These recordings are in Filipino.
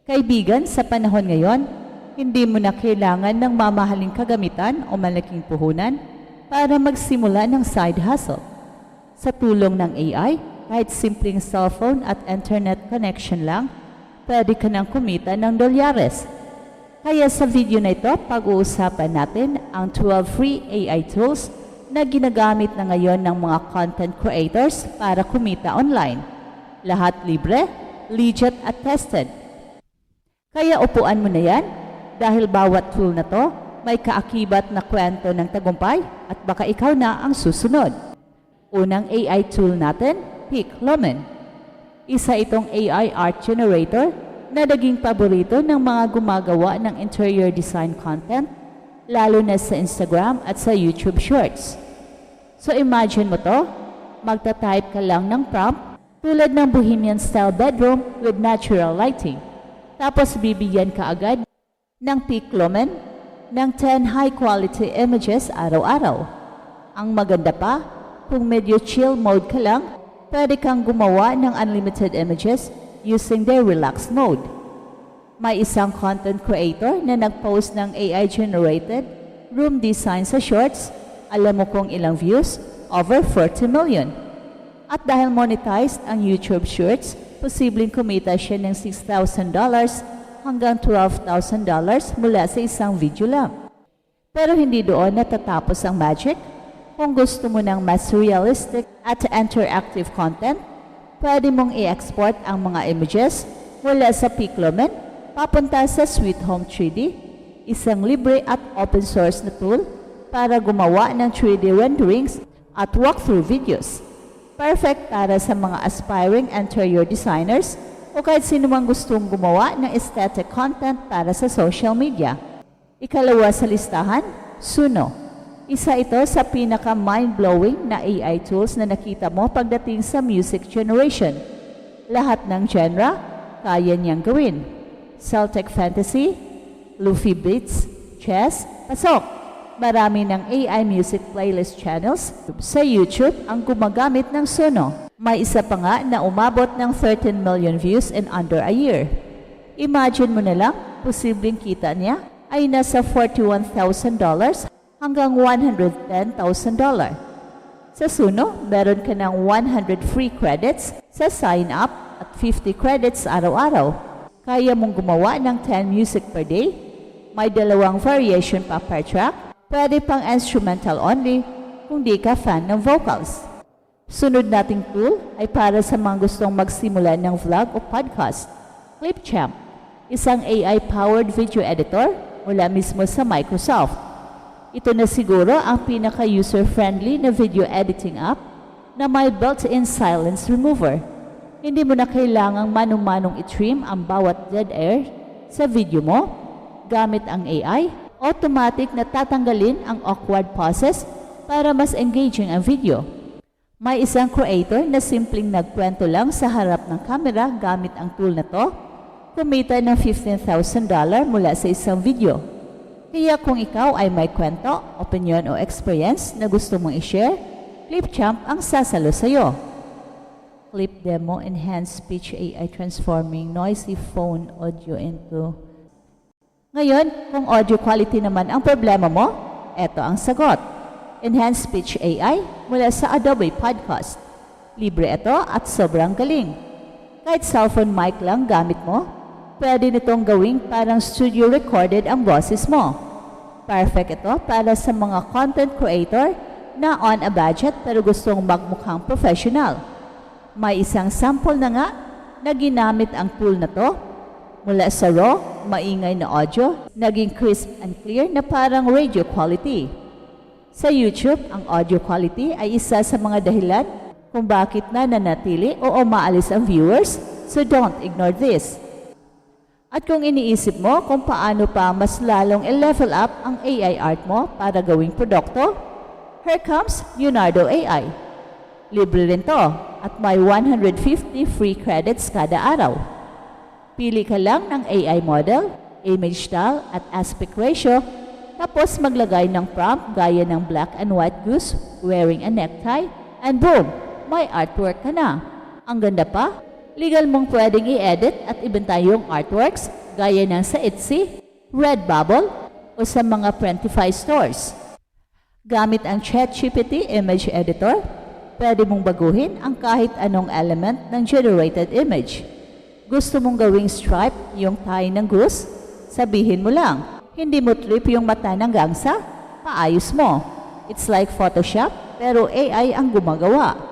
Kaibigan, sa panahon ngayon, hindi mo na kailangan ng mamahaling kagamitan o malaking puhunan para magsimula ng side hustle. Sa tulong ng AI, kahit simpleng cellphone at internet connection lang, pwede ka nang kumita ng dolyares. Kaya sa video na ito, pag-uusapan natin ang 12 free AI tools na ginagamit na ngayon ng mga content creators para kumita online. Lahat libre, legit at tested. Kaya upuan mo na yan dahil bawat tool na to may kaakibat na kwento ng tagumpay at baka ikaw na ang susunod. Unang AI tool natin, Piclumen. Isa itong AI art generator na naging paborito ng mga gumagawa ng interior design content, lalo na sa Instagram at sa YouTube Shorts. So imagine mo to, magta-type ka lang ng prompt tulad ng bohemian style bedroom with natural lighting. Tapos bibigyan ka agad ng Piclumen ng 10 high-quality images araw-araw. Ang maganda pa, kung medyo chill mode ka lang, pwede kang gumawa ng unlimited images using their relax mode. May isang content creator na nag-post ng AI-generated room design sa shorts. Alam mo kung ilang views? Over 40 million. At dahil monetized ang YouTube Shorts, posibleng kumita siya ng $6,000 hanggang $12,000 mula sa isang video lang. Pero hindi doon natatapos ang magic. Kung gusto mo ng mas realistic at interactive content, pwede mong i-export ang mga images mula sa Piclumen papunta sa Sweet Home 3D, isang libre at open source na tool para gumawa ng 3D renderings at walkthrough videos. Perfect para sa mga aspiring interior designers o kahit sino mang gustong gumawa ng aesthetic content para sa social media. Ikalawa sa listahan, Suno. Isa ito sa pinaka-mind-blowing na AI tools na nakita mo pagdating sa music generation. Lahat ng genre, kaya niyang gawin. Celtic Fantasy, Lofi Beats, Chess, pasok! Marami ng AI music playlist channels sa YouTube ang gumagamit ng Suno. May isa pa nga na umabot ng 13 million views in under a year. Imagine mo na lang, posibleng kita niya ay nasa $41,000 hanggang $110,000. Sa Suno, meron ka ng 100 free credits sa sign up at 50 credits araw-araw. Kaya mong gumawa ng 10 music per day. May 2 variation pa per track. Pwede pang instrumental only kung di ka fan ng vocals. Sunod nating tool ay para sa mga gustong magsimula ng vlog o podcast. Clipchamp, isang AI-powered video editor mula mismo sa Microsoft. Ito na siguro ang pinaka-user-friendly na video editing app na may built-in silence remover. Hindi mo na kailangang manong-manong i-trim ang bawat dead air sa video mo. Gamit ang AI, automatic na tatanggalin ang awkward pauses para mas engaging ang video. May isang creator na simpleng nagkwento lang sa harap ng camera gamit ang tool na to, kumita ng $15,000 mula sa isang video. Kaya kung ikaw ay may kwento, opinion o experience na gusto mong i-share, Clipchamp ang sasalo sa'yo. Clip Demo Enhanced Speech AI Transforming Noisy Phone Audio into... Ngayon, kung audio quality naman ang problema mo, eto ang sagot. Enhanced Speech AI mula sa Adobe Podcast. Libre ito at sobrang galing. Kahit cellphone mic lang gamit mo, pwede nitong gawing parang studio recorded ang boses mo. Perfect ito para sa mga content creator na on a budget pero gustong magmukhang professional. May isang sample na nga na ginamit ang tool na to. Mula sa raw, maingay na audio, naging crisp and clear na parang radio quality. Sa YouTube, ang audio quality ay isa sa mga dahilan kung bakit nananatili o umaalis ang viewers, so don't ignore this. At kung iniisip mo kung paano pa mas lalong i-level up ang AI art mo para gawing produkto, here comes Leonardo AI. Libre rin to at may 150 free credits kada araw. Pili ka lang ng AI model, image style at aspect ratio, tapos maglagay ng prompt gaya ng black and white goose wearing a necktie, and boom! May artwork ka na. Ang ganda pa, Legal mong pwedeng i-edit at ibenta yung artworks gaya ng sa Etsy, Redbubble o sa mga Printify stores. Gamit ang ChatGPT Image Editor, pwede mong baguhin ang kahit anong element ng generated image. Gusto mong gawing stripe yung tie ng goose? Sabihin mo lang. Hindi mo trip yung mata ng gangsa? Paayos mo. It's like Photoshop pero AI ang gumagawa.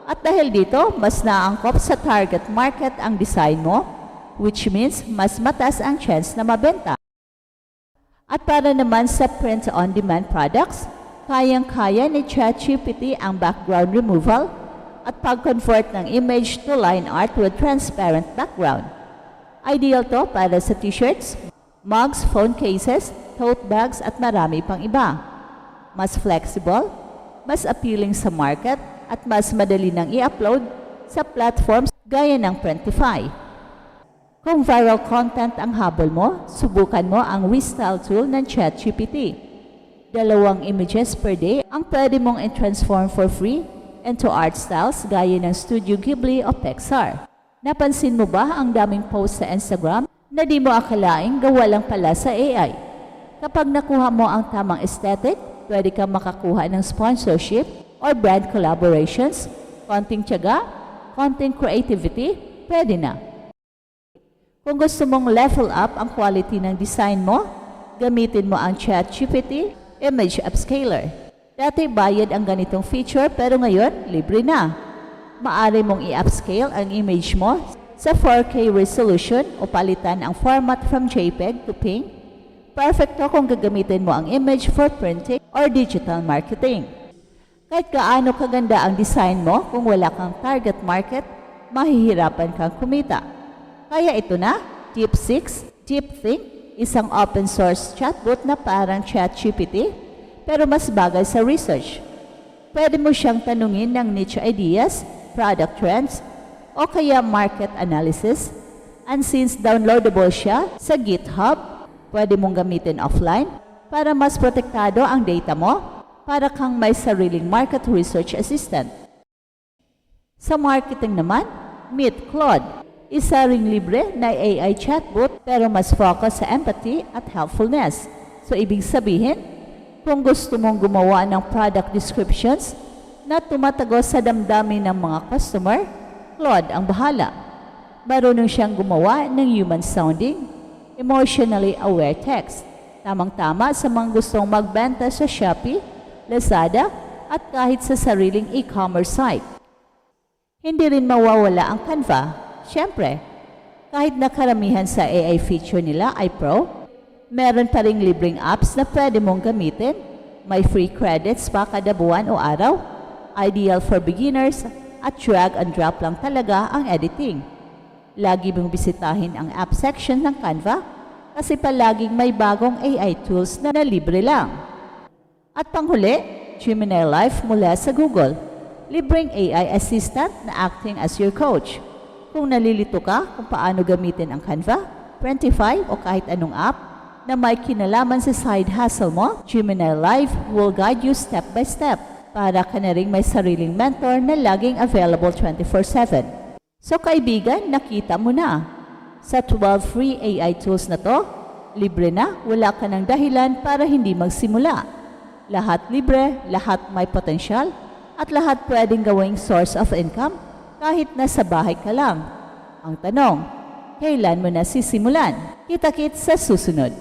At dahil dito, mas naangkop sa target market ang design mo, which means mas mataas ang chance na mabenta. At para naman sa print-on-demand products, kayang-kaya ni ChatGPT ang background removal at pag-convert ng image to line art with transparent background. Ideal to para sa t-shirts, mugs, phone cases, tote bags at marami pang iba. Mas flexible, mas appealing sa market at mas madali nang i-upload sa platforms gaya ng Printify. Kung viral content ang habol mo, subukan mo ang Restyle tool ng ChatGPT. 2 images per day ang pwede mong i-transform for free into art styles gaya ng Studio Ghibli o Pixar. Napansin mo ba ang daming posts sa Instagram na di mo akalaing gawa lang pala sa AI? Kapag nakuha mo ang tamang aesthetic, pwede kang makakuha ng sponsorship or brand collaborations, konting tiyaga, konting creativity, pwede na. Kung gusto mong level up ang quality ng design mo, gamitin mo ang ChatGPT Image Upscaler. Dati bayad ang ganitong feature pero ngayon libre na. Maaari mong i-upscale ang image mo sa 4K resolution o palitan ang format from JPEG to PNG. Perfecto kung gagamitin mo ang image for printing or digital marketing. Kahit gaano kaganda ang design mo, kung wala kang target market, mahihirapan kang kumita. Kaya ito na, Tip 6, DeepThink, isang open source chatbot na parang ChatGPT, pero mas bagay sa research. Pwede mo siyang tanungin ng niche ideas, product trends, o kaya market analysis. And since downloadable siya sa GitHub, pwede mong gamitin offline para mas protektado ang data mo, para kang may sariling market research assistant. Sa marketing naman, meet Claude, isa ring libre na AI chatbot pero mas focus sa empathy at helpfulness. So ibig sabihin, kung gusto mong gumawa ng product descriptions na tumatagos sa damdamin ng mga customer, Claude ang bahala. Marunong siyang gumawa ng human-sounding, emotionally aware text. Tamang-tama sa mga gustong magbenta sa Shopee, Lazada, at kahit sa sariling e-commerce site. Hindi rin mawawala ang Canva. Siyempre, kahit na karamihan sa AI feature nila ay pro, meron pa ring libreng apps na pwede mong gamitin. May free credits pa kada buwan o araw. Ideal for beginners at drag and drop lang talaga ang editing. Lagi mong bisitahin ang app section ng Canva kasi palaging may bagong AI tools na libre lang. At panghuli, Gemini Life mula sa Google. Libreng AI assistant na acting as your coach. Kung nalilito ka kung paano gamitin ang Canva, Printify o kahit anong app na may kinalaman sa side hustle mo, Gemini Life will guide you step by step para ka na ring may sariling mentor na laging available 24/7. So kaibigan, nakita mo na. Sa 12 free AI tools na to, libre na, wala ka ng dahilan para hindi magsimula. Lahat libre, lahat may potensyal, at lahat pwedeng gawing source of income kahit nasa bahay ka lang. Ang tanong, kailan mo na sisimulan? Kita-kits sa susunod.